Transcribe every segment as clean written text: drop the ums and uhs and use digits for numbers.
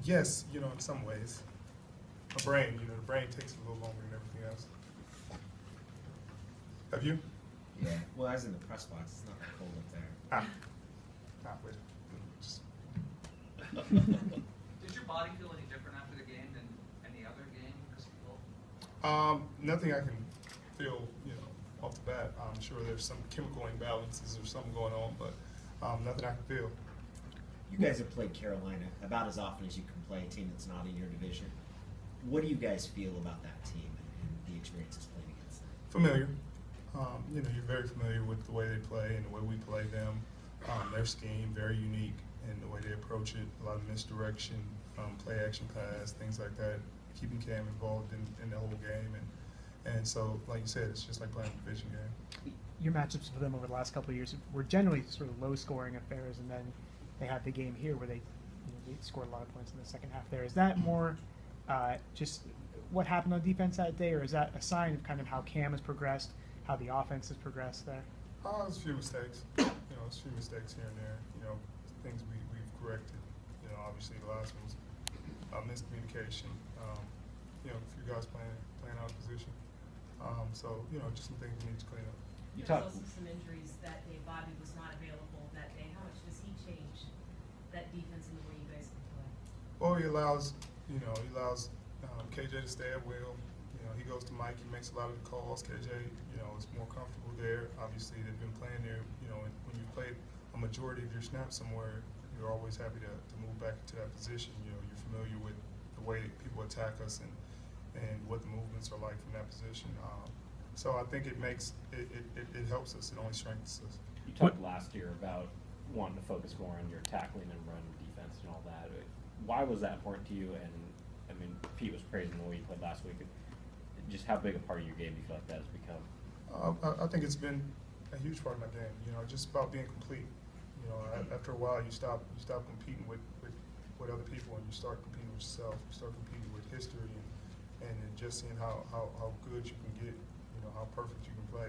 Yes, in some ways. The brain takes a little longer than everything else. Have you? Yeah. Well, I was in the press box. It's not that cold up there. Wait. Just, Did your body feel any different after the game than any other game this fall? nothing I can feel, off the bat. I'm sure there's some chemical imbalances or something going on, but nothing I can feel. You guys have played Carolina about as often as you can play a team that's not in your division. What do you guys feel about that team and the experiences playing against them? Familiar. You're very familiar with the way they play and the way we play them. Their scheme, very unique, and the way they approach it, a lot of misdirection, play action pass, things like that, keeping Cam involved in the whole game. And so, like you said, it's just like playing a division game. Your matchups with them over the last couple of years were generally sort of low-scoring affairs, and then they had the game here where they scored a lot of points in the second half there. Is that more just what happened on defense that day, or is that a sign of kind of how Cam has progressed, how the offense has progressed there? There's a few mistakes. There's a few mistakes here and there. Things we've corrected. Obviously the last one was miscommunication. A few guys playing out of position. Just some things we need to clean up. There's also some injuries that day. Bobby was not available that day. How much does he change that defense and the way you guys can play? Well, he allows KJ to stay at will. He goes to Mike. He makes a lot of the calls. KJ, is more comfortable there. Obviously, they've been playing there. When you play a majority of your snaps somewhere, you're always happy to move back into that position. You're familiar with the way people attack us and what the movements are like from that position. So I think it helps us. It only strengthens us. You talked last year about wanting to focus more on your tackling and run defense and all that. Why was that important to you? And I mean, Pete was praising the way you played last week. Just how big a part of your game do you feel like that has become? I think it's been a huge part of my game. Just about being complete. After a while, you stop competing with other people and you start competing with yourself. You start competing with history and just seeing how good you can get. How perfect you can play.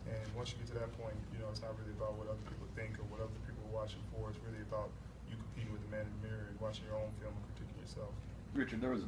And once you get to that point, it's not really about what other people think or what other people are watching for. It's really about you competing with the man in the mirror and watching your own film and critiquing yourself. Richard, there was